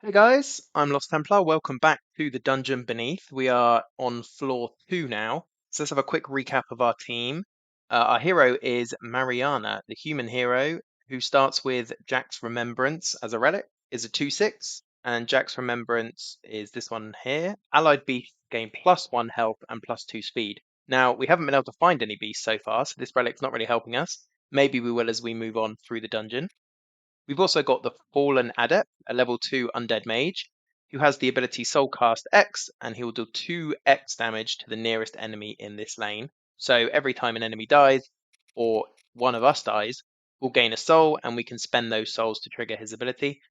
Hey guys, I'm Lost Templar. Welcome back to the dungeon beneath. We are on floor 2 now. So let's have a quick recap of our team. Our hero is Mariana, the human hero, who starts with Jack's Remembrance as a relic, is a 2/6, and Jack's Remembrance is this one here. Allied beasts gain +1 health and +2 speed. Now, we haven't been able to find any beasts so far, so this relic's not really helping us. Maybe we will as we move on through the dungeon. We've also got the Fallen Adept, a level 2 undead mage, who has the ability Soulcast X, and he will do 2x damage to the nearest enemy in this lane. So every time an enemy dies, or one of us dies, we'll gain a soul, and we can spend those souls to trigger his ability.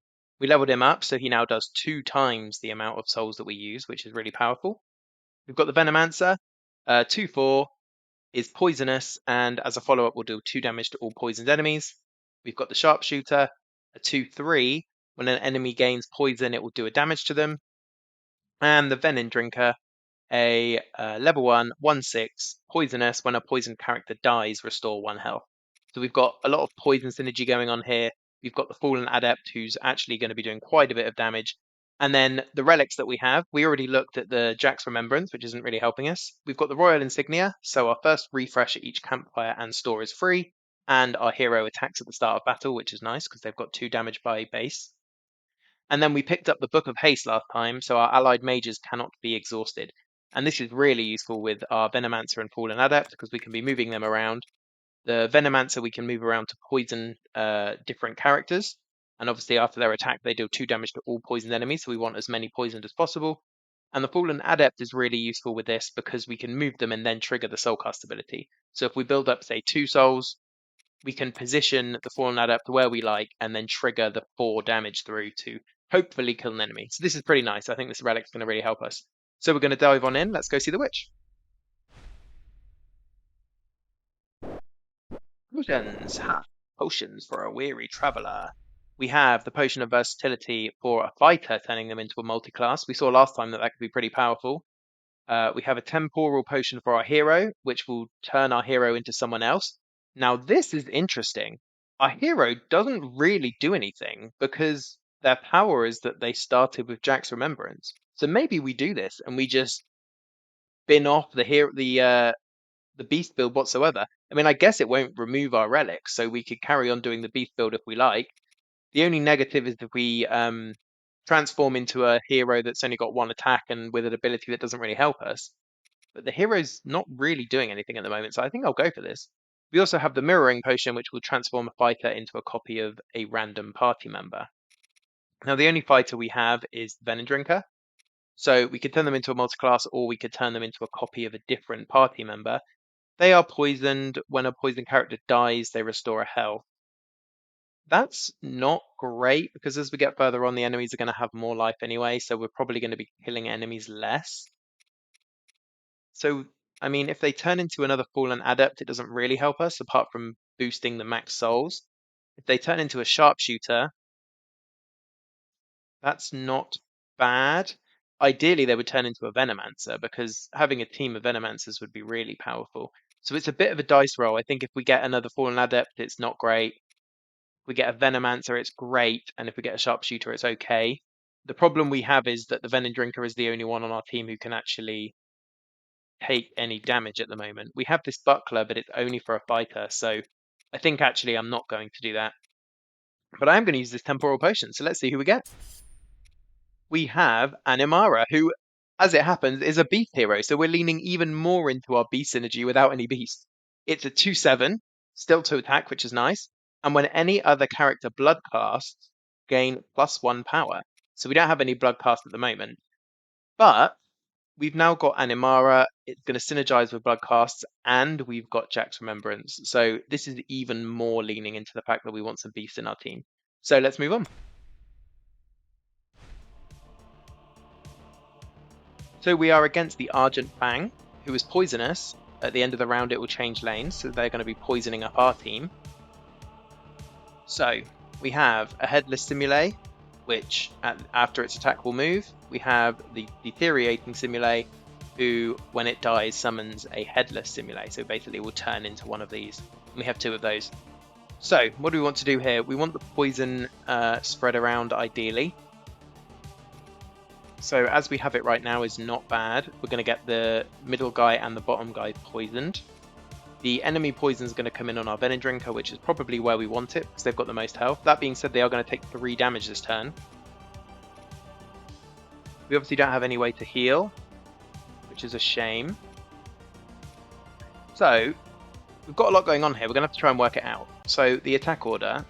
We leveled him up, so he now does 2 times the amount of souls that we use, which is really powerful. We've got the Venomancer, 2/4, is poisonous, and as a follow-up will do 2 damage to all poisoned enemies. We've got the Sharpshooter, a 2/3. When an enemy gains poison, it will do a damage to them. And the Venom Drinker, a level 1, 1/6, poisonous. When a poisoned character dies, restore 1 health. So we've got a lot of poison synergy going on here. We've got the Fallen Adept, who's actually going to be doing quite a bit of damage. And then the relics that we have, we already looked at the Jack's Remembrance, which isn't really helping us. We've got the Royal Insignia, so our first refresh at each campfire and store is free. And our hero attacks at the start of battle, which is nice because they've got 2 damage by base. And then we picked up the Book of Haste last time, so our allied mages cannot be exhausted. And this is really useful with our Venomancer and Fallen Adept because we can be moving them around. The Venomancer we can move around to poison different characters. And obviously after their attack they deal 2 damage to all poisoned enemies, so we want as many poisoned as possible. And the Fallen Adept is really useful with this because we can move them and then trigger the Soulcast ability. So if we build up, say, 2 souls, we can position the Fallen Adept where we like and then trigger the 4 damage through to hopefully kill an enemy. So this is pretty nice. I think this relic's going to really help us. So we're going to dive on in. Let's go see the witch. Potions. Ha! Potions for a weary traveler. We have the Potion of Versatility for a fighter, turning them into a multi-class. We saw last time that that could be pretty powerful. We have a Temporal Potion for our hero, which will turn our hero into someone else. Now, this is interesting. Our hero doesn't really do anything because their power is that they started with Jack's Remembrance. So maybe we do this and we just spin off the beast build whatsoever. I mean, I guess it won't remove our relics, so we could carry on doing the beast build if we like. The only negative is if we transform into a hero that's only got 1 attack and with an ability that doesn't really help us. But the hero's not really doing anything at the moment, so I think I'll go for this. We also have the Mirroring Potion, which will transform a fighter into a copy of a random party member. Now, the only fighter we have is the Venom Drinker. So we could turn them into a multi-class, or we could turn them into a copy of a different party member. They are poisoned. When a poisoned character dies, they restore a health. That's not great because as we get further on, the enemies are going to have more life anyway, so we're probably going to be killing enemies less. So, I mean, if they turn into another Fallen Adept, it doesn't really help us apart from boosting the max souls. If they turn into a Sharpshooter, that's not bad. Ideally, they would turn into a Venomancer because having a team of Venomancers would be really powerful. So it's a bit of a dice roll. I think if we get another Fallen Adept, it's not great. If we get a Venomancer, it's great. And if we get a Sharpshooter, it's okay. The problem we have is that the Venom Drinker is the only one on our team who can actually take any damage at the moment. We have this Buckler, but it's only for a fighter. So I think actually I'm not going to do that. But I am going to use this Temporal Potion. So let's see who we get. We have Animara, who, as it happens, is a beast hero. So we're leaning even more into our beast synergy without any beast. It's a 2/7, still to attack, which is nice. And when any other character blood casts, gain +1 power. So we don't have any blood cast at the moment. But we've now got Animara. It's going to synergize with blood casts, and we've got Jack's Remembrance. So this is even more leaning into the fact that we want some beasts in our team. So let's move on. So we are against the Argent Fang, who is poisonous. At the end of the round, it will change lanes, so they're going to be poisoning up our team. So we have a Headless Simile, which after its attack will move. We have the Deteriorating Simile, who, when it dies, summons a Headless Simile. So basically, will turn into one of these. We have 2 of those. So what do we want to do here? We want the poison spread around, ideally. So as we have it right now is not bad. We're going to get the middle guy and the bottom guy poisoned. The enemy poison is going to come in on our Venom Drinker, which is probably where we want it because they've got the most health. That being said, they are going to take 3 damage this turn. We obviously don't have any way to heal, which is a shame. So we've got a lot going on here. We're going to have to try and work it out. So the attack order,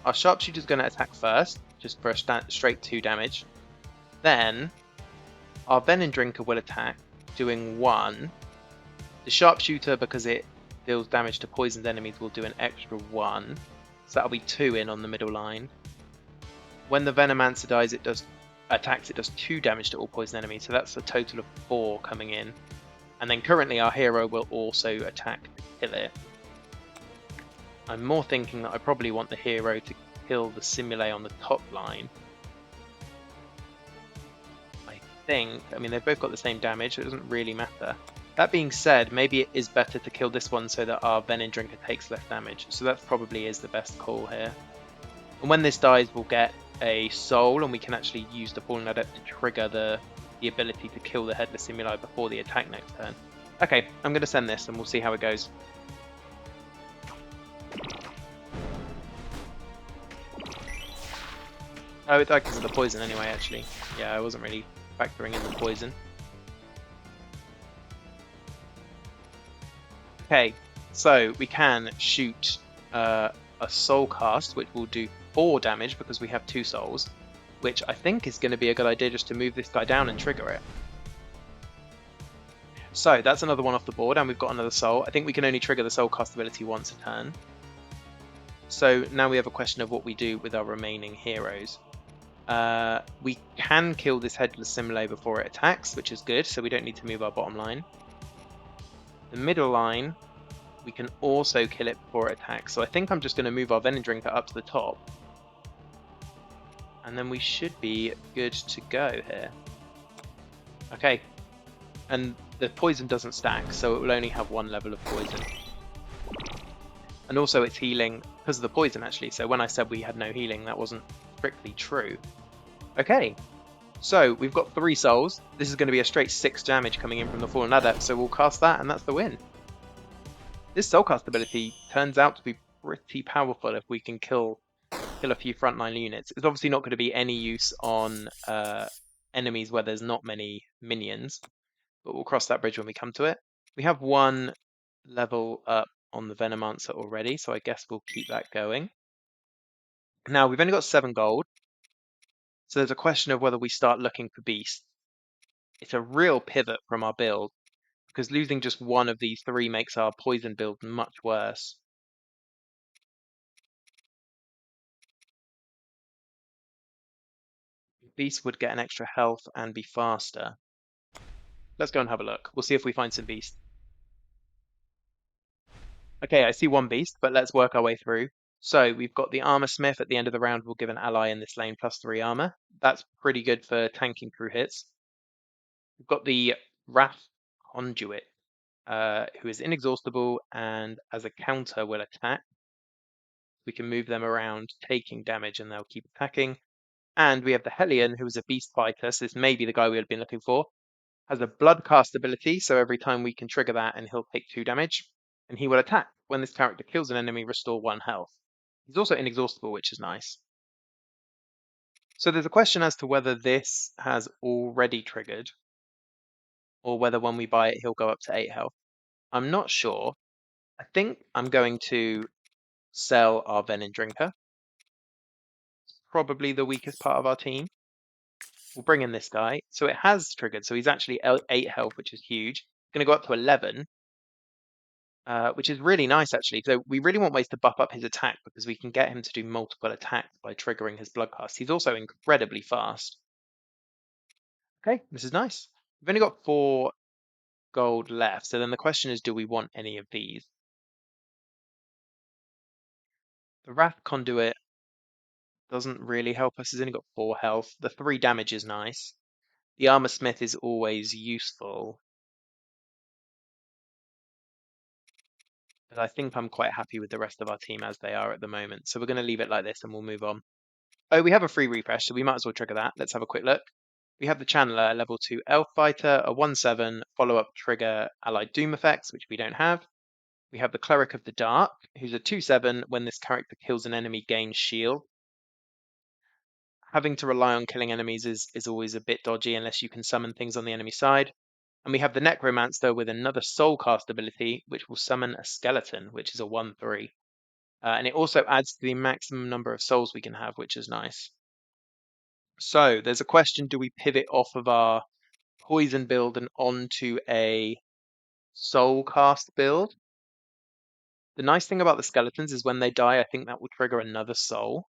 our Sharpshooter is going to attack first, just for a straight 2 damage. Then our Venom Drinker will attack, doing 1. The Sharpshooter, because it deals damage to poisoned enemies, will do an extra 1. So that'll be 2 in on the middle line. When the Venomancer dies, it does 2 damage to all poison enemies, so that's a total of 4 coming in. And then currently our hero will also attack to kill it. I'm more thinking that I probably want the hero to kill the Simile on the top line. I mean, they've both got the same damage, so it doesn't really matter. That being said, maybe it is better to kill this one so that our Venom Drinker takes less damage. So that probably is the best call here. And when this dies, we'll get a soul, and we can actually use the Fallen Adept to trigger the ability to kill the Headless Simuli before the attack next turn. Okay, I'm going to send this, and we'll see how it goes. Oh, it died because of the poison anyway, actually. Yeah, I wasn't really factoring in the poison. Okay, so we can shoot a soul cast, which will do 4 damage because we have 2 souls, which I think is going to be a good idea just to move this guy down and trigger it. So that's another one off the board, and we've got another soul. I think we can only trigger the soul cast ability once a turn. So now we have a question of what we do with our remaining heroes. We can kill this Headless Simile before it attacks, which is good, so we don't need to move our bottom line. The middle line, we can also kill it before it attacks, so I think I'm just going to move our Venom Drinker up to the top. And then we should be good to go here. Okay, and the poison doesn't stack, so it will only have 1 level of poison. And also it's healing because of the poison, actually, so when I said we had no healing, that wasn't strictly true. Okay, so we've got 3 souls. This is going to be a straight 6 damage coming in from the Fallen Adept, so we'll cast that, and that's the win. This soulcast ability turns out to be pretty powerful if we can kill a few frontline units. It's obviously not going to be any use on enemies where there's not many minions, but we'll cross that bridge when we come to it. We have 1 level up on the Venomancer already, so I guess we'll keep that going. Now, we've only got 7 gold, so there's a question of whether we start looking for beasts. It's a real pivot from our build, because losing just 1 of these 3 makes our poison build much worse. Beasts would get an extra health and be faster. Let's go and have a look. We'll see if we find some beasts. Okay, I see 1 beast, but let's work our way through. So we've got the Armor Smith at the end of the round. We'll give an ally in this lane +3 armor. That's pretty good for tanking through hits. We've got the Wrath Conduit, who is inexhaustible and as a counter will attack. We can move them around, taking damage, and they'll keep attacking. And we have the Hellion, who is a beast fighter, so this may be the guy we had been looking for. Has a Bloodcast ability, so every time we can trigger that and he'll take 2 damage. And he will attack. When this character kills an enemy, restore 1 health. He's also inexhaustible, which is nice. So there's a question as to whether this has already triggered, or whether when we buy it, he'll go up to 8 health. I'm not sure. I think I'm going to sell our Venom Drinker. Probably the weakest part of our team. We'll bring in this guy. So it has triggered, so he's actually 8 health, which is huge. Going to go up to 11. Which is really nice, actually. So we really want ways to buff up his attack because we can get him to do multiple attacks by triggering his Bloodcast. He's also incredibly fast. Okay, this is nice. We've only got 4 gold left, so then the question is, do we want any of these? The Wrath Conduit doesn't really help us. He's only got 4 health. The 3 damage is nice. The Armor Smith is always useful. But I think I'm quite happy with the rest of our team as they are at the moment. So we're going to leave it like this and we'll move on. Oh, we have a free refresh, so we might as well trigger that. Let's have a quick look. We have the Channeler, level 2 Elf Fighter, a 1/7 follow-up trigger allied Doom effects, which we don't have. We have the Cleric of the Dark, who's a 2/7 when this character kills an enemy gains shield. Having to rely on killing enemies is always a bit dodgy unless you can summon things on the enemy side. And we have the Necromancer with another Soulcast ability, which will summon a skeleton, which is a 1/3. And it also adds to the maximum number of souls we can have, which is nice. So there's a question, do we pivot off of our poison build and onto a Soulcast build? The nice thing about the skeletons is when they die, I think that will trigger another soul.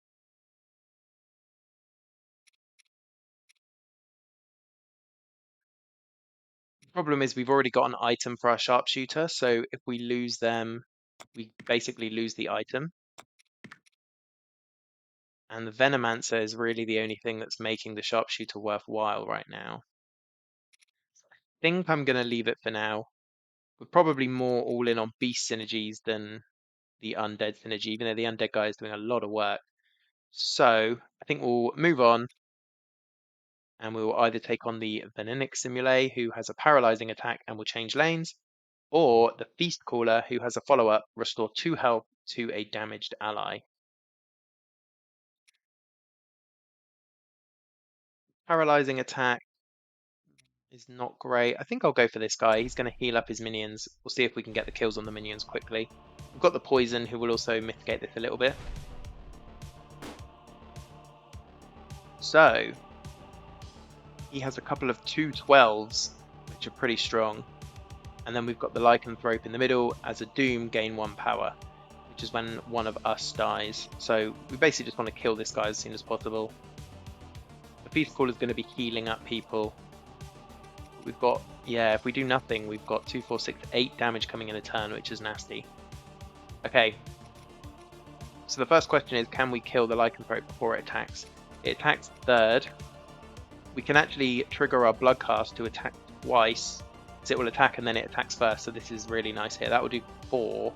The problem is we've already got an item for our sharpshooter, so if we lose them, we basically lose the item. And the Venomancer is really the only thing that's making the sharpshooter worthwhile right now. I think I'm going to leave it for now. We're probably more all in on beast synergies than the undead synergy, even though the undead guy is doing a lot of work. So I think we'll move on, and we will either take on the Veninic Simule, who has a paralyzing attack and will change lanes, or the Feast Caller, who has a follow-up, restore 2 health to a damaged ally. Paralyzing attack is not great. I think I'll go for this guy. He's going to heal up his minions. We'll see if we can get the kills on the minions quickly. We've got the poison, who will also mitigate this a little bit. So he has a couple of 2/12s, which are pretty strong. And then we've got the Lycanthrope in the middle as a Doom, gain 1 power, which is when one of us dies. So we basically just want to kill this guy as soon as possible. The Feast Call is going to be healing up people. We've got, yeah, if we do nothing, we've got 2, 4, 6, 8 damage coming in a turn, which is nasty. Okay. So the first question is, can we kill the Lycanthrope before it attacks? It attacks third. We can actually trigger our Bloodcast to attack twice. So it will attack and then it attacks first. So this is really nice here. That will do 4.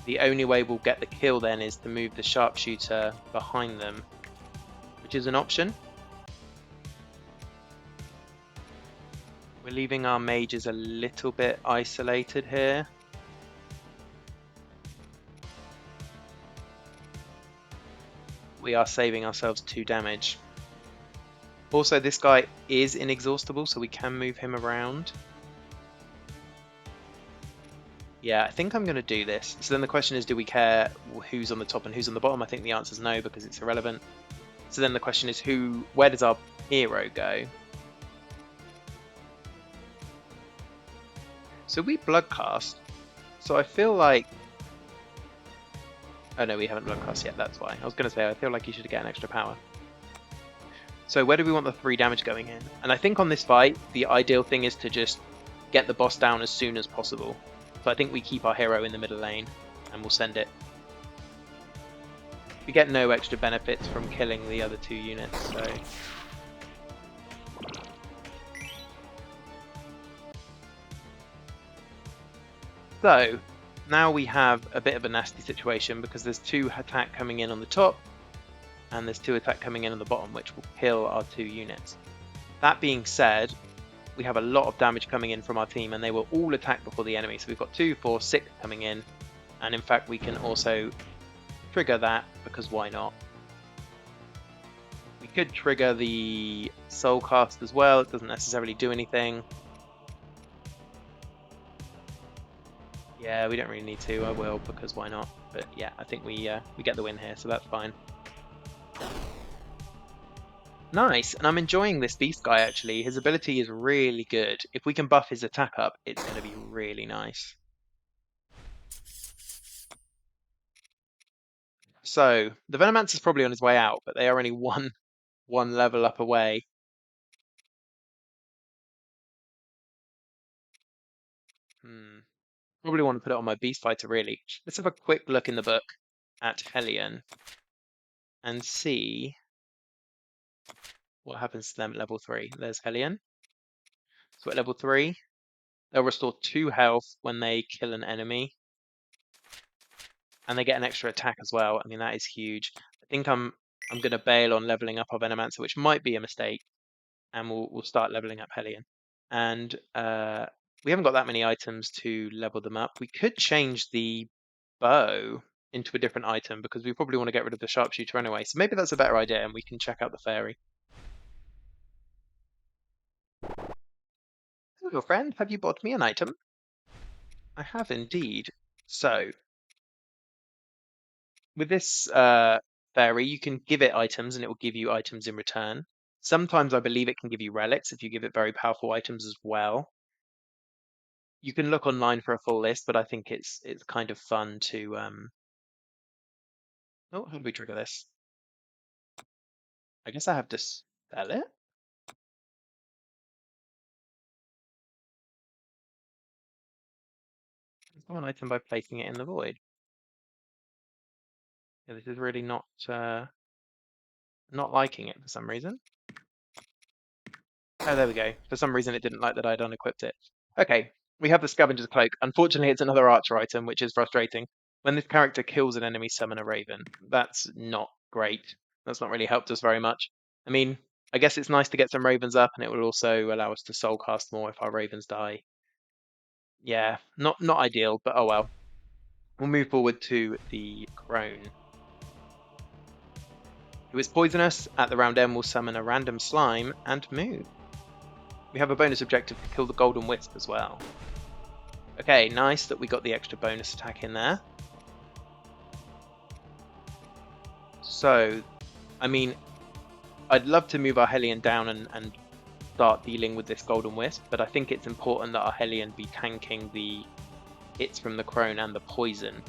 The only way we'll get the kill then is to move the sharpshooter behind them, which is an option. We're leaving our mages a little bit isolated here. We are saving ourselves 2 damage. Also, this guy is inexhaustible, so we can move him around. Yeah, I think I'm going to do this. So then the question is, do we care who's on the top and who's on the bottom? I think the answer is no, because it's irrelevant. So then the question is, where does our hero go? So we Bloodcast. So I feel like... Oh no, we haven't Bloodcast yet, that's why. I was going to say, I feel like you should get an extra power. So where do we want the 3 damage going in? And I think on this fight, the ideal thing is to just get the boss down as soon as possible. So I think we keep our hero in the middle lane, and we'll send it. We get no extra benefits from killing the other 2 units, so... So, now we have a bit of a nasty situation because there's 2 attack coming in on the top, and there's 2 attack coming in on the bottom, which will kill our 2 units. That being said, we have a lot of damage coming in from our team, and they will all attack before the enemy. So we've got 2, 4, 6 coming in, and in fact we can also trigger that, because why not? We could trigger the Soulcast as well. It doesn't necessarily do anything. Yeah, we don't really need to. I will, because why not? But yeah, I think we get the win here, so that's fine. Nice, and I'm enjoying this beast guy actually. His ability is really good. If we can buff his attack up, it's going to be really nice. So, the Venomancer is probably on his way out, but they are only one level up away. Probably want to put it on my beast fighter really. Let's have a quick look in the book at Hellion and see what happens to them at level 3. There's Hellion. So at level 3, they'll restore 2 health when they kill an enemy. And they get an extra attack as well. I mean, that is huge. I think I'm I'm going to bail on leveling up our Venomancer, which might be a mistake, and we'll start leveling up Hellion. And we haven't got that many items to level them up. We could change the bow into a different item because we probably want to get rid of the sharpshooter anyway. So maybe that's a better idea, and we can check out the fairy. Hello, friend. Have you bought me an item? I have indeed. So, with this fairy, you can give it items and it will give you items in return. Sometimes I believe it can give you relics if you give it very powerful items as well. You can look online for a full list, but I think it's kind of fun to Oh, how do we trigger this? I guess I have to sell it. It's one item by placing it in the void. Yeah, this is really not liking it for some reason. Oh, there we go. For some reason, it didn't like that I'd unequipped it. Okay, we have the Scavenger's Cloak. Unfortunately, it's another archer item, which is frustrating. When this character kills an enemy, summon a raven. That's not great. That's not really helped us very much. I mean, I guess it's nice to get some ravens up, and it will also allow us to soul cast more if our ravens die. Yeah, not ideal, but oh well. We'll move forward to the crone, who is poisonous. At the round end, we'll summon a random slime and move. We have a bonus objective to kill the golden wisp as well. Okay, nice that we got the extra bonus attack in there. So, I mean, I'd love to move our Hellion down and start dealing with this golden wisp, but I think it's important that our Hellion be tanking the hits from the crone and the poison.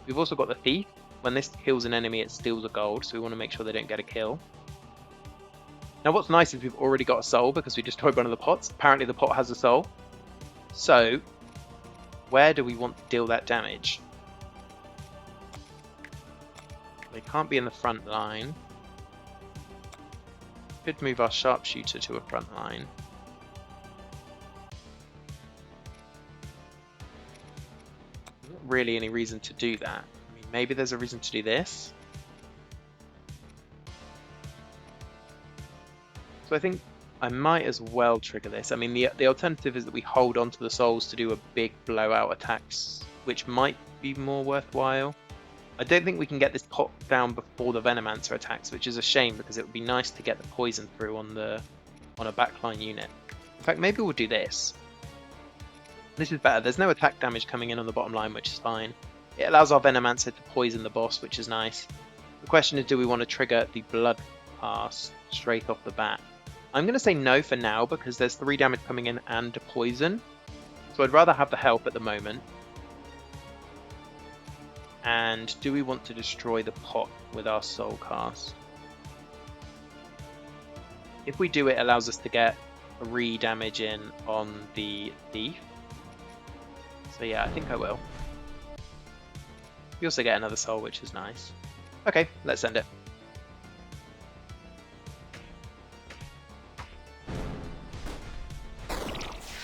We've also got the thief. When this kills an enemy, it steals a gold, so we want to make sure they don't get a kill. Now what's nice is we've already got a soul because we destroyed one of the pots. Apparently the pot has a soul. So, where do we want to deal that damage? They can't be in the front line. Could move our sharpshooter to a front line. Not really any reason to do that. I mean, maybe there's a reason to do this. So I think I might as well trigger this. I mean, the alternative is that we hold onto the souls to do a big blowout attacks, which might be more worthwhile. I don't think we can get this pot down before the Venomancer attacks, which is a shame because it would be nice to get the poison through on a backline unit. In fact, maybe we'll do this. This is better. There's no attack damage coming in on the bottom line, which is fine. It allows our Venomancer to poison the boss, which is nice. The question is, do we want to trigger the blood pass straight off the bat? I'm going to say no for now because there's 3 damage coming in and a poison. So I'd rather have the help at the moment. And do we want to destroy the pot with our soul cast? If we do, it allows us to get 3 damage in on the thief. So yeah, I think I will. We also get another soul, which is nice. Okay, let's send it.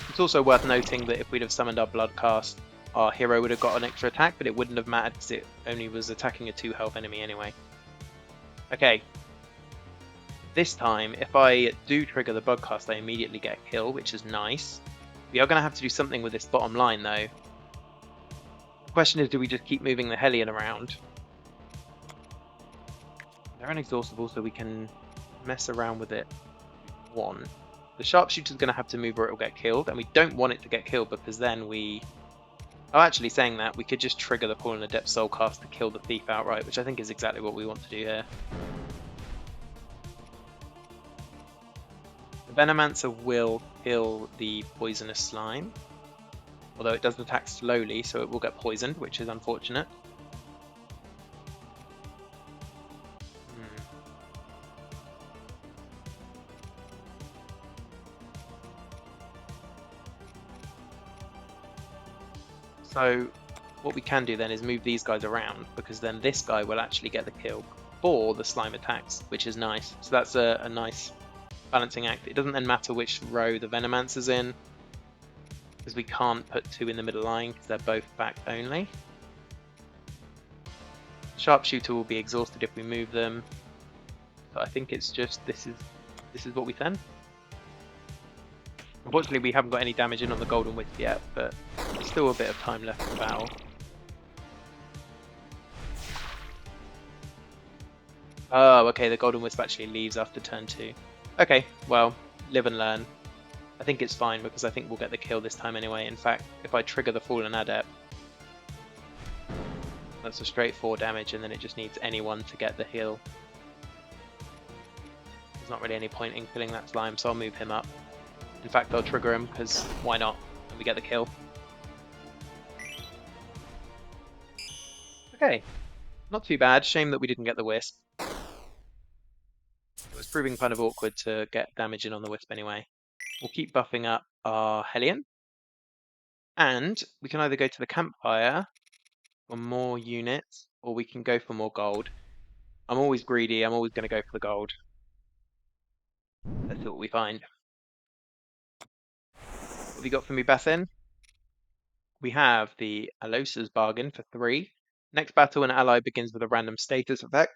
It's also worth noting that if we'd have summoned our blood cast, our hero would have got an extra attack, but it wouldn't have mattered because it only was attacking a 2 health enemy anyway. Okay. This time, if I do trigger the blood cast, I immediately get a kill, which is nice. We are going to have to do something with this bottom line, though. The question is, do we just keep moving the Hellion around? They're inexhaustible, so we can mess around with it. 1. The sharpshooter's going to have to move or it will get killed, and we don't want it to get killed because then we... Oh, actually, saying that, we could just trigger the Fallen Adept Soul Cast to kill the thief outright, which I think is exactly what we want to do here. The Venomancer will kill the poisonous slime, although it does attack slowly, so it will get poisoned, which is unfortunate. So what we can do then is move these guys around, because then this guy will actually get the kill before the slime attacks, which is nice. So that's a nice balancing act. It doesn't then matter which row the Venomancer's in, because we can't put 2 in the middle line because they're both back only. Sharpshooter will be exhausted if we move them. I think it's just this is what we send. Unfortunately, we haven't got any damage in on the Golden Wisp yet, but there's still a bit of time left in the battle. Oh, okay, the Golden Wisp actually leaves after turn 2. Okay, well, live and learn. I think it's fine because I think we'll get the kill this time anyway. In fact, if I trigger the Fallen Adept, that's a straight 4 damage, and then it just needs anyone to get the heal. There's not really any point in killing that slime, so I'll move him up. In fact, I'll trigger him, because why not? And we get the kill. Okay, not too bad. Shame that we didn't get the Wisp. It was proving kind of awkward to get damage in on the Wisp anyway. We'll keep buffing up our Hellion. And we can either go to the campfire for more units, or we can go for more gold. I'm always greedy, I'm always going to go for the gold. Let's see what we find. What have you got for me, Bethin? We have the Alosa's Bargain for 3. Next battle, an ally begins with a random status effect.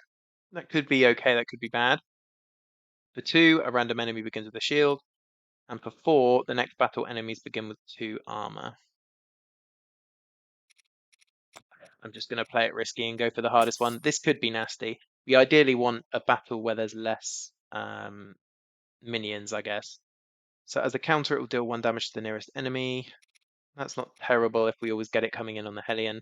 That could be okay, that could be bad. For 2, a random enemy begins with a shield. And for 4, the next battle enemies begin with 2 armor. I'm just going to play it risky and go for the hardest one. This could be nasty. We ideally want a battle where there's less minions, I guess. So as a counter, it will deal 1 damage to the nearest enemy. That's not terrible if we always get it coming in on the Hellion.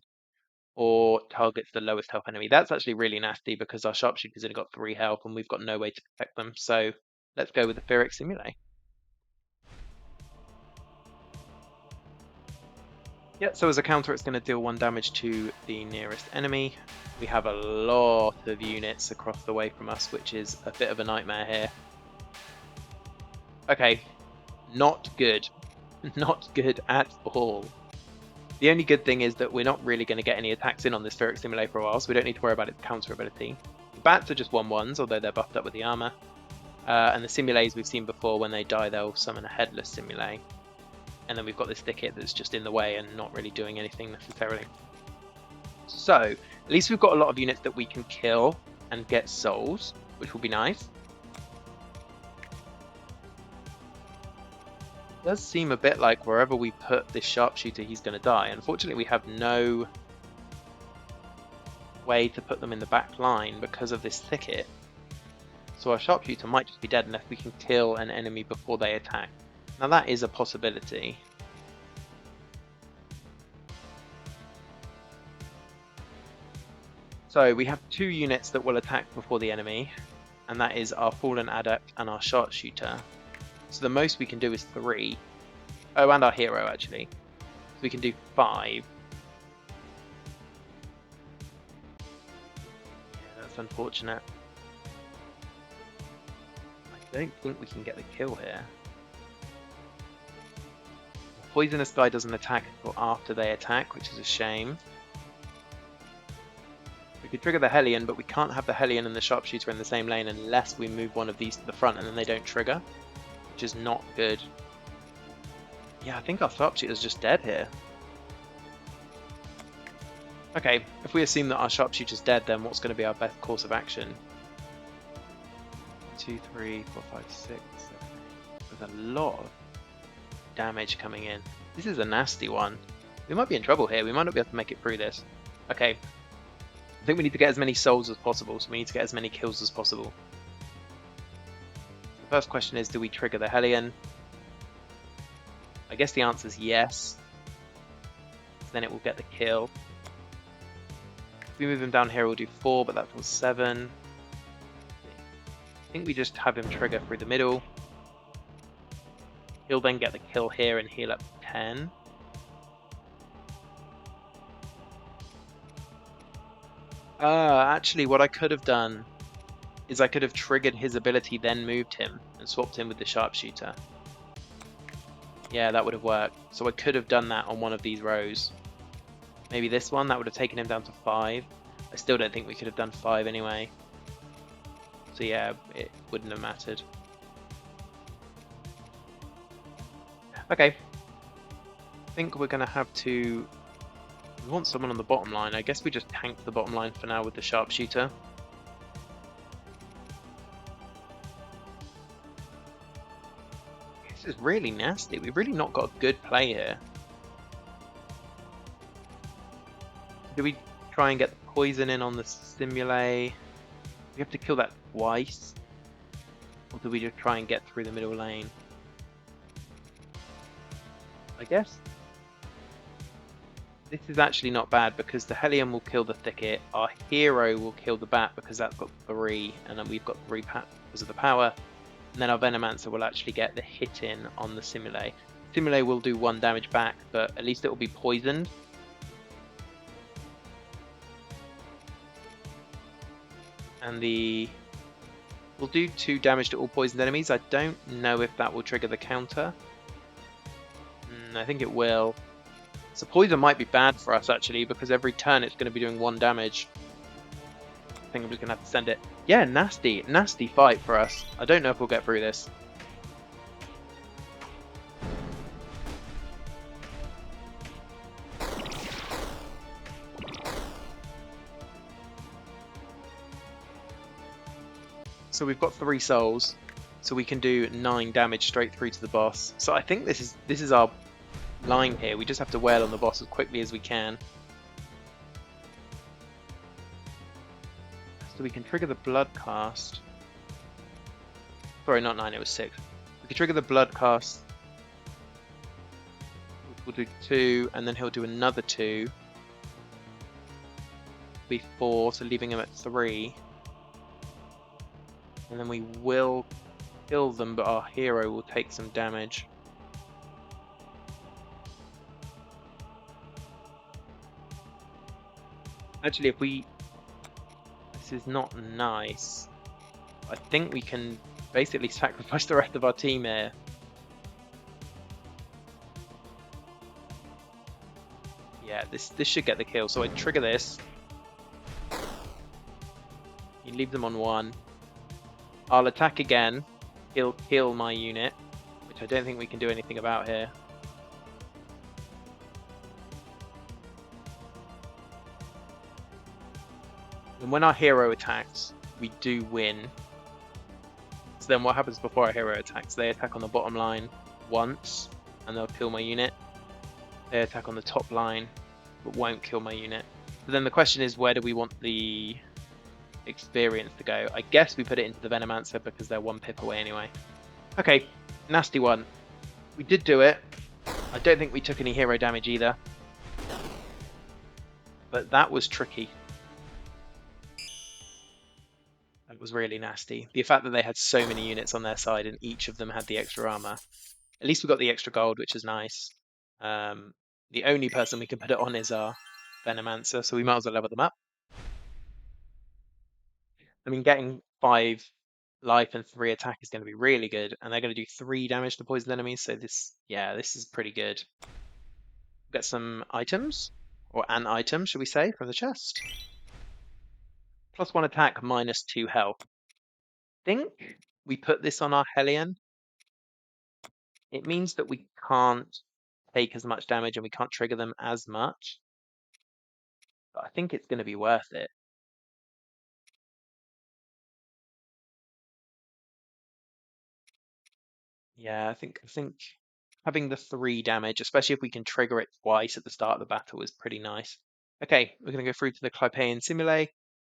Or targets the lowest health enemy. That's actually really nasty because our sharpshooter's only got 3 health and we've got no way to protect them. So let's go with the Ferric Simile. Yeah, so as a counter, it's going to deal 1 damage to the nearest enemy. We have a lot of units across the way from us, which is a bit of a nightmare here. Okay, not good. Not good at all. The only good thing is that we're not really going to get any attacks in on this Ferric Simile for a while, so we don't need to worry about its counter ability. The bats are just 1/1s, although they're buffed up with the armor. And the Simules we've seen before, when they die, they'll summon a Headless Simile. And then we've got this Thicket that's just in the way and not really doing anything necessarily. So, at least we've got a lot of units that we can kill and get souls, which will be nice. It does seem a bit like wherever we put this sharpshooter, he's going to die. Unfortunately, we have no way to put them in the back line because of this Thicket. So our sharpshooter might just be dead unless we can kill an enemy before they attack. Now that is a possibility. So we have 2 units that will attack before the enemy, and that is our Fallen Adept and our Sharpshooter. So the most we can do is 3. Oh, and our hero actually. So we can do 5. Yeah, that's unfortunate. I don't think we can get the kill here. Poisonous guy doesn't attack until after they attack, which is a shame. We could trigger the Hellion, but we can't have the Hellion and the Sharpshooter in the same lane unless we move one of these to the front and then they don't trigger, which is not good. Yeah, I think our Sharpshooter's just dead here. Okay, if we assume that our Sharpshooter's dead, then what's going to be our best course of action? 2, 3, 4, 5, 6, 7. There's a lot of damage coming in. This is a nasty one. We might be in trouble here. We might not be able to make it through this. Okay. I think we need to get as many souls as possible, so we need to get as many kills as possible. The first question is, do we trigger the Hellion? I guess the answer is yes. Then it will get the kill. If we move him down here, we'll do 4, but that was 7. I think we just have him trigger through the middle. He'll then get the kill here and heal up 10. Actually, what I could have done is I could have triggered his ability, then moved him, and swapped him with the Sharpshooter. Yeah, that would have worked. So I could have done that on one of these rows. Maybe this one, that would have taken him down to 5. I still don't think we could have done 5 anyway. So yeah, it wouldn't have mattered. Okay. I think we're going to have to... We want someone on the bottom line. I guess we just tank the bottom line for now with the Sharpshooter. This is really nasty. We've really not got a good play here. Do we try and get the poison in on the simulate? We have to kill that twice. Or do we just try and get through the middle lane? I guess this is actually not bad because the Hellion will kill the thicket. Our hero will kill the bat because that's got 3, and then we've got 3 because of the power. And then our Venomancer will actually get the hit in on the simulate. Simulate will do 1 damage back, but at least it will be poisoned. And we'll do 2 damage to all poisoned enemies. I don't know if that will trigger the counter. I think it will. So poison might be bad for us actually, because every turn it's going to be doing 1 damage. I think I'm just going to have to send it. Yeah, nasty fight for us. I don't know if we'll get through this. So we've got 3 souls, so we can do 9 damage straight through to the boss. So I think this is our line here. We just have to wail on the boss as quickly as we can. So we can trigger the blood cast. Sorry, not 9, it was 6. We can trigger the blood cast. We'll do 2, and then he'll do another 2. It'll be 4, so leaving him at 3. And then we will kill them, but our hero will take some damage. Actually, if we... This is not nice. I think we can basically sacrifice the rest of our team here. Yeah, this should get the kill. So I trigger this. You leave them on 1. I'll attack again. He'll kill my unit, which I don't think we can do anything about here. And when our hero attacks, we do win. So then what happens before our hero attacks? They attack on the bottom line once, and they'll kill my unit. They attack on the top line, but won't kill my unit. So then the question is, where do we want the experience to go? I guess we put it into the Venomancer because they're 1 pip away anyway. Okay, nasty one. We did do it. I don't think we took any hero damage either. But that was tricky. That was really nasty. The fact that they had so many units on their side and each of them had the extra armor. At least we got the extra gold, which is nice. The only person we can put it on is our Venomancer, so we might as well level them up. I mean, getting 5 life and 3 attack is going to be really good, and they're going to do 3 damage to poisoned enemies, so this is pretty good. Get some items, or an item, should we say, from the chest. +1 attack, -2 health. I think we put this on our Hellion. It means that we can't take as much damage and we can't trigger them as much, but I think it's going to be worth it. Yeah, I think having the 3 damage, especially if we can trigger it twice at the start of the battle, is pretty nice. Okay, we're going to go through to the Clypean Simile.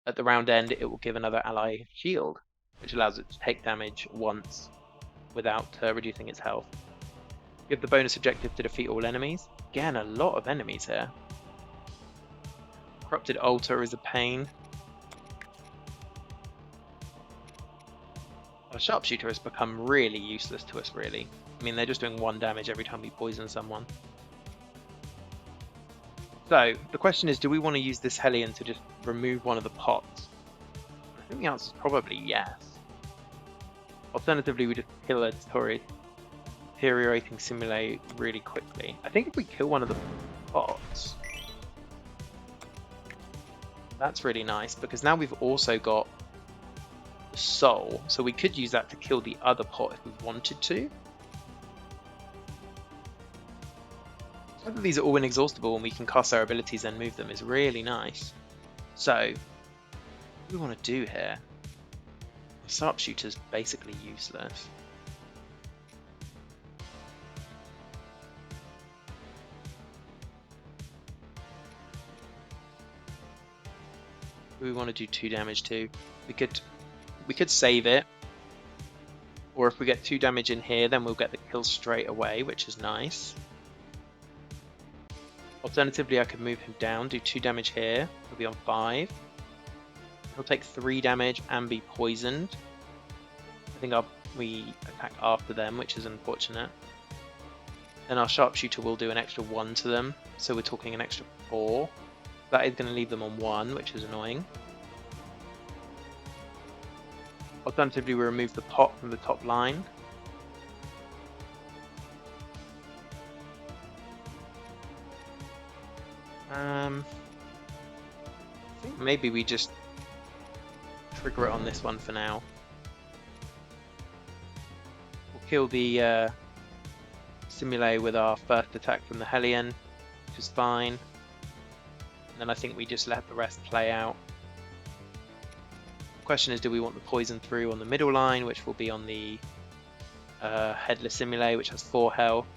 At the round end, it will give another ally shield, which allows it to take damage once without reducing its health. You have the bonus objective to defeat all enemies. Again, a lot of enemies here. Corrupted Altar is a pain. Our Sharpshooter has become really useless to us, really. I mean, they're just doing 1 damage every time we poison someone. So, the question is, do we want to use this Hellion to just remove one of the pots? I think the answer is probably yes. Alternatively, we just kill a deteriorating simulate really quickly. I think if we kill one of the pots, that's really nice, because now we've also got the soul, so we could use that to kill the other pot if we wanted to. The fact that these are all inexhaustible and we can cast our abilities and move them is really nice. So, what do we want to do here? The Sharpshooter's basically useless. We want to do 2 damage to. We could save it. Or if we get 2 damage in here, then we'll get the kill straight away, which is nice. Alternatively, I could move him down, do 2 damage here. He'll be on 5. He'll take 3 damage and be poisoned. I think we attack after them, which is unfortunate. Then our sharpshooter will do an extra 1 to them, so we're talking an extra 4. That is going to leave them on 1, which is annoying. Alternatively, we remove the pot from the top line. I think maybe we just trigger it on this one for now. We'll kill the Simile with our first attack from the Hellion, which is fine. And then I think we just let the rest play out. The question is, do we want the poison through on the middle line, which will be on the Headless Simile, which has 4 health.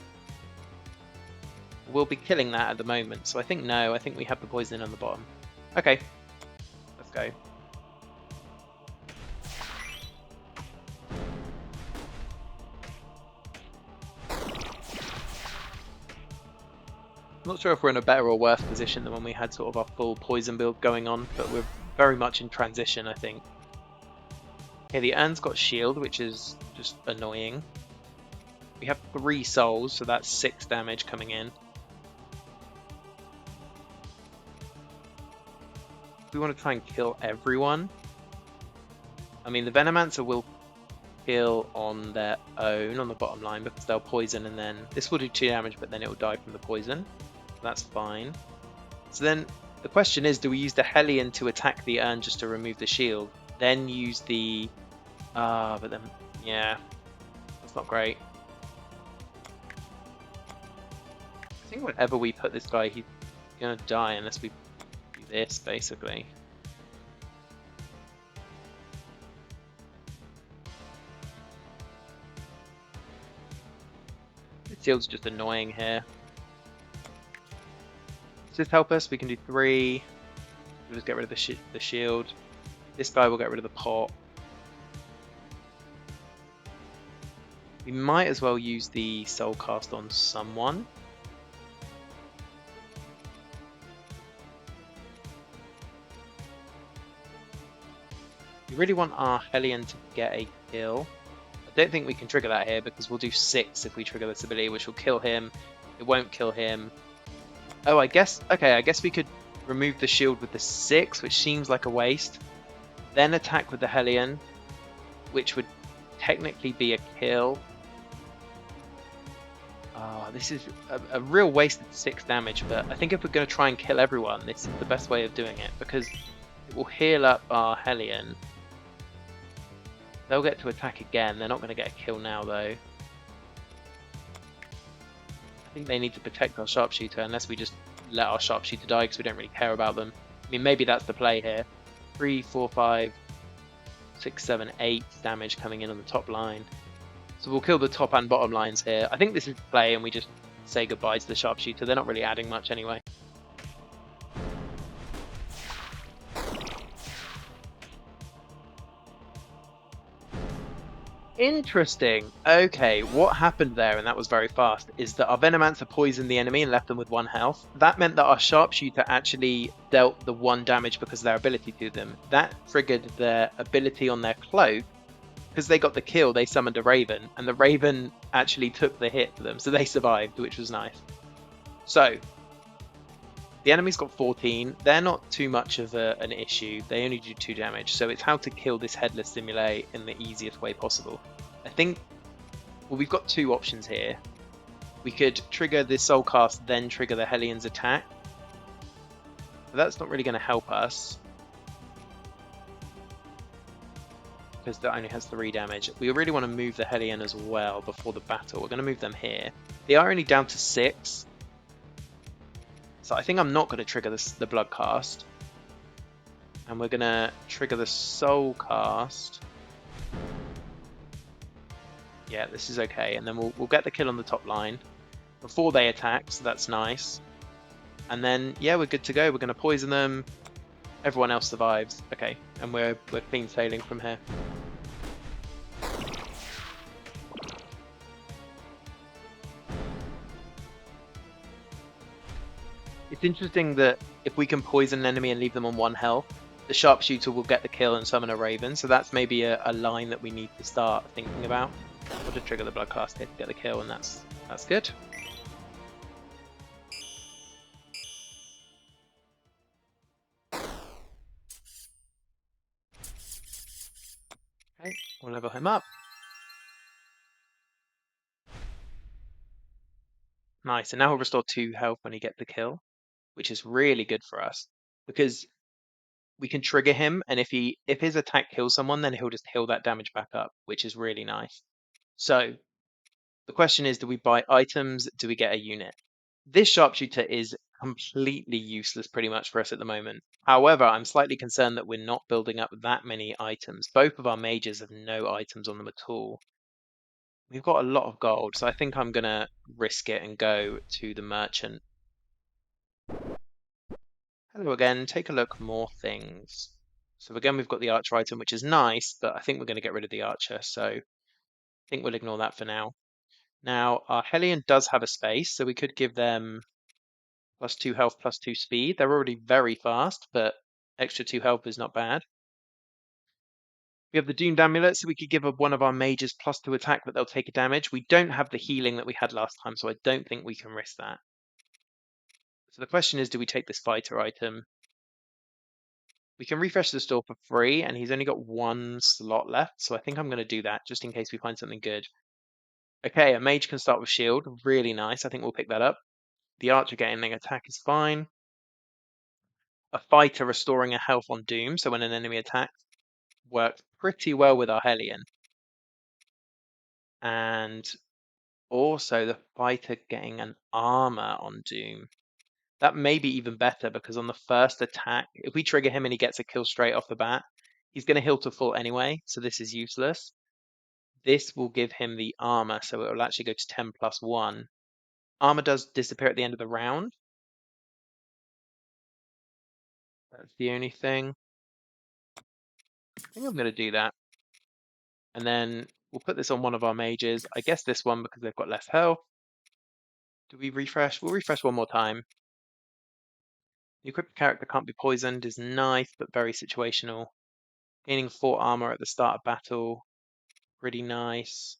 We'll be killing that at the moment, so I think no, I think we have the poison on the bottom. Okay, let's go. I'm not sure if we're in a better or worse position than when we had sort of our full poison build going on, but we're very much in transition, I think. Okay, the Urn's got shield, which is just annoying. We have 3 souls, so that's 6 damage coming in. We want to try and kill everyone. I mean, the Venomancer will kill on their own on the bottom line because they'll poison, and then this will do 2 damage, but then it will die from the poison. That's fine. So then the question is, do we use the Hellion to attack the Urn just to remove the shield? Then use the... but then, yeah, that's not great. I think whenever we put this guy, he's going to die unless we do this, basically. The shield's just annoying here. Does this help us? We can do 3. We'll just get rid of the shield. This guy will get rid of the pot. We might as well use the soul cast on someone. We really want our Hellion to get a kill. I don't think we can trigger that here because we'll do 6 if we trigger this ability, which will kill him. It won't kill him. Oh, I guess we could remove the shield with the 6, which seems like a waste. Then attack with the Hellion, which would technically be a kill. Oh, this is a real wasted 6 damage, but I think if we're going to try and kill everyone, this is the best way of doing it, because it will heal up our Hellion. They'll get to attack again. They're not going to get a kill now, though. I think they need to protect our sharpshooter, unless we just let our sharpshooter die because we don't really care about them. I mean, maybe that's the play here. 3, 4, 5, 6, 7, 8 damage coming in on the top line. So we'll kill the top and bottom lines here. I think this is the play, and we just say goodbye to the sharpshooter. They're not really adding much anyway. Interesting. Okay, what happened there, and that was very fast, is that our Venomancer poisoned the enemy and left them with 1 health. That meant that our Sharpshooter actually dealt the 1 damage because of their ability to them. That triggered their ability on their cloak. Because they got the kill, they summoned a Raven, and the Raven actually took the hit for them, so they survived, which was nice. So, the enemy's got 14. They're not too much of an issue. They only do 2 damage, so it's how to kill this Headless Simile in the easiest way possible. I think, well, we've got 2 options here. We could trigger the Soul Cast, then trigger the Hellion's attack. But that's not really going to help us, because that only has 3 damage. We really want to move the Hellion as well before the battle. We're going to move them here. They are only down to 6. So I think I'm not going to trigger the Blood Cast. And we're going to trigger the Soul Cast. Yeah, this is okay. And then we'll get the kill on the top line before they attack, so that's nice. And then, yeah, we're good to go. We're going to poison them. Everyone else survives. Okay, and we're clean sailing from here. It's interesting that if we can poison an enemy and leave them on 1 health, the sharpshooter will get the kill and summon a raven. So that's maybe a line that we need to start thinking about. We'll just trigger the blood cast here to get the kill, and that's good. Okay, we'll level him up. Nice, and now he'll restore 2 health when he gets the kill, which is really good for us because we can trigger him, and if his attack kills someone, then he'll just heal that damage back up, which is really nice. So the question is, do we buy items? Do we get a unit? This sharpshooter is completely useless pretty much for us at the moment. However, I'm slightly concerned that we're not building up that many items. Both of our mages have no items on them at all. We've got a lot of gold, so I think I'm going to risk it and go to the merchant. Hello again, take a look, more things. So again, we've got the archer item, which is nice, but I think we're going to get rid of the archer, so I think we'll ignore that for now. Now, our Hellion does have a space, so we could give them +2 health, +2 speed. They're already very fast, but extra 2 health is not bad. We have the Doomed Amulet, so we could give one of our mages +2 attack, but they'll take a damage. We don't have the healing that we had last time, so I don't think we can risk that. So the question is, do we take this fighter item? We can refresh the store for free, and he's only got 1 slot left, so I think I'm going to do that, just in case we find something good. Okay, a mage can start with shield. Really nice. I think we'll pick that up. The archer getting an attack is fine. A fighter restoring a health on Doom, so when an enemy attacks, works pretty well with our Hellion. And also the fighter getting an armor on Doom. That may be even better because on the first attack, if we trigger him and he gets a kill straight off the bat, he's going to heal to full anyway, so this is useless. This will give him the armor, so it will actually go to 10 + 1. Armor does disappear at the end of the round. That's the only thing. I think I'm going to do that. And then we'll put this on one of our mages. I guess this one because they've got less health. Do we refresh? We'll refresh one more time. The equipped character can't be poisoned is nice, but very situational. Gaining 4 armor at the start of battle, pretty nice.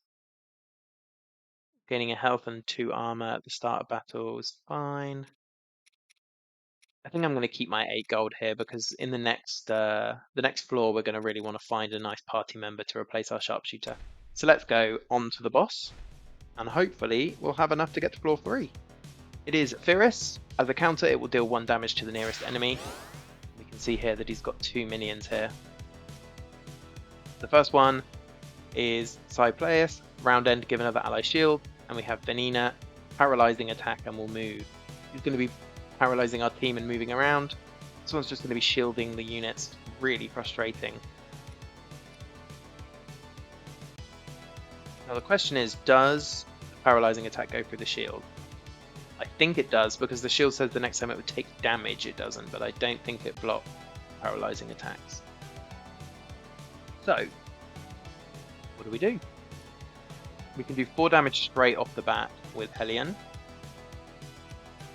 Gaining a health and 2 armor at the start of battle is fine. I think I'm going to keep my 8 gold here because in the next floor we're going to really want to find a nice party member to replace our sharpshooter. So let's go on to the boss, and hopefully we'll have enough to get to floor 3. It is Pyrrhus. As a counter, it will deal 1 damage to the nearest enemy. We can see here that he's got 2 minions here. The first one is Cypleus, round end, give another ally shield, and we have Venina, paralyzing attack and will move. He's going to be paralyzing our team and moving around. This one's just going to be shielding the units. Really frustrating. Now the question is, does the paralyzing attack go through the shield? I think it does, because the shield says the next time it would take damage, it doesn't, but I don't think it blocks paralyzing attacks. So, what do we do? We can do 4 damage straight off the bat with Hellion.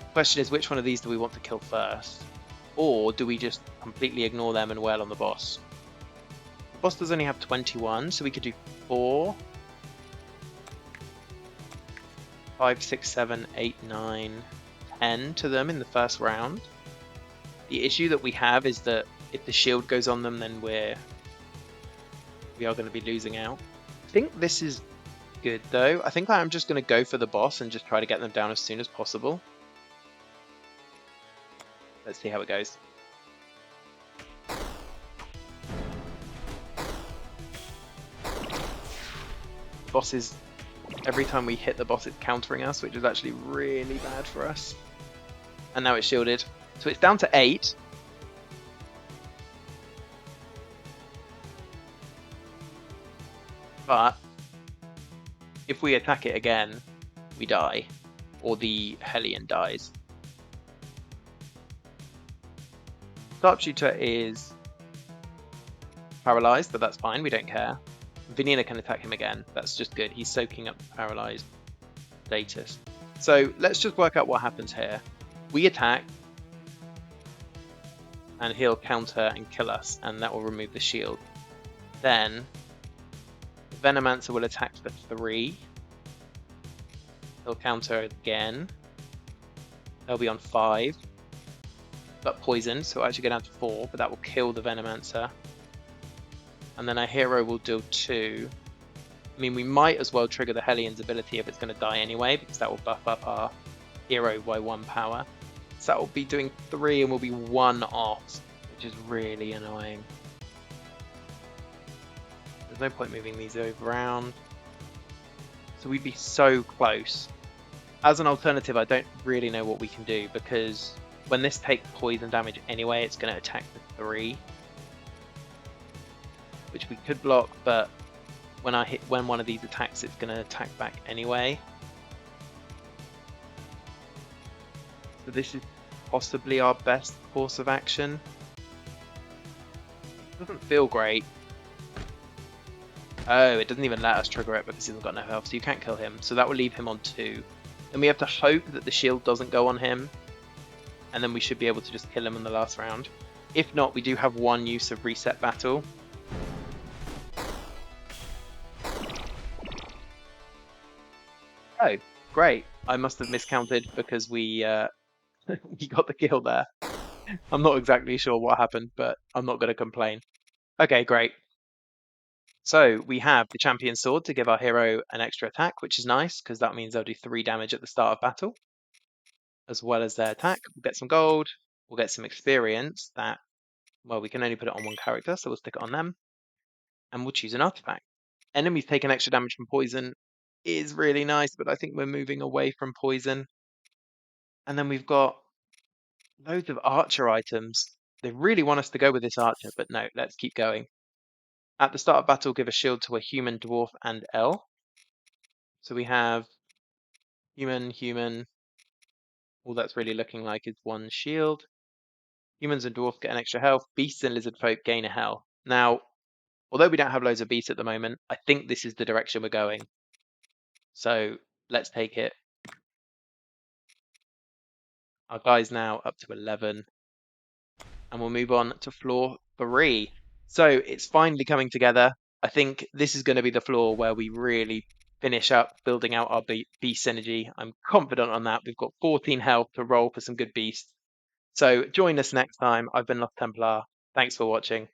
The question is, which one of these do we want to kill first? Or do we just completely ignore them and wail on the boss? The boss does only have 21, so we could do 4. 5, 6, 7, 8, 9, 10 to them in the first round. The issue that we have is that if the shield goes on them, then we are going to be losing out. I think this is good though. I think I'm just going to go for the boss and just try to get them down as soon as possible. Let's see how it goes. The boss is... Every time we hit the boss, it's countering us, which is actually really bad for us. And now it's shielded. So it's down to 8. But if we attack it again, we die. Or the Hellion dies. Sharpshooter is paralyzed, but that's fine. We don't care. Vanina can attack him again. That's just good. He's soaking up the paralyzed status. So let's just work out what happens here. We attack, and he'll counter and kill us, and that will remove the shield. Then the Venomancer will attack for 3. He'll counter again. They'll be on 5, but poisoned, so it'll actually go down to 4, but that will kill the Venomancer. And then our hero will deal 2. I mean, we might as well trigger the Hellions ability if it's going to die anyway, because that will buff up our hero by 1 power. So that will be doing 3 and we'll be 1 off, which is really annoying. There's no point moving these around. So we'd be so close. As an alternative, I don't really know what we can do, because when this takes poison damage anyway, it's going to attack for 3. Which we could block, but when one of these attacks, it's going to attack back anyway. So this is possibly our best course of action. Doesn't feel great. Oh, it doesn't even let us trigger it because he hasn't got no health, so you can't kill him. So that will leave him on 2. And we have to hope that the shield doesn't go on him, and then we should be able to just kill him in the last round. If not, we do have 1 use of reset battle. Oh, great. I must have miscounted because we we got the kill there. I'm not exactly sure what happened, but I'm not going to complain. Okay, great. So we have the Champion Sword to give our hero an extra attack, which is nice because that means they'll do 3 damage at the start of battle, as well as their attack. We'll get some gold, we'll get some experience that, well, we can only put it on 1 character, so we'll stick it on them, and we'll choose an artifact. Enemies taking extra damage from poison is really nice, but I think we're moving away from poison. And then we've got loads of archer items. They really want us to go with this archer, but no, let's keep going. At the start of battle, give a shield to a human, dwarf, and elf. So we have human. All that's really looking like is 1 shield. Humans and dwarfs get an extra health. Beasts and lizard folk gain a health. Now, although we don't have loads of beasts at the moment, I think this is the direction we're going. So let's take it. Our guy's now up to 11. And we'll move on to floor 3. So it's finally coming together. I think this is going to be the floor where we really finish up building out our beast synergy. I'm confident on that. We've got 14 health to roll for some good beasts. So join us next time. I've been Lost Templar. Thanks for watching.